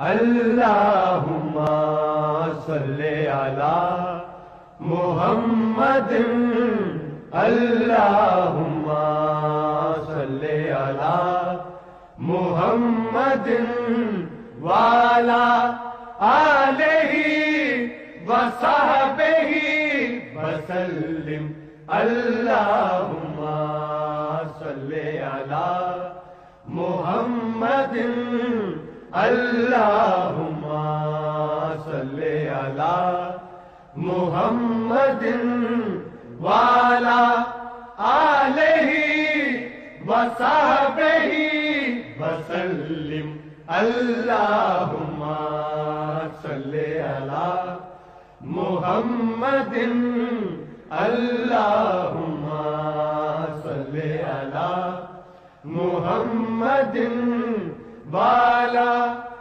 اللہم صلی علی محمد اللہم صلی علی محمد وعلی آلہ وصحبہ وسلم اللہم صلی علی محمد اللہم صلی علی محمد وعلی آلہ وصحبہ وسلم اللہم صلی علی محمد اللہم صلی علی محمد وعلی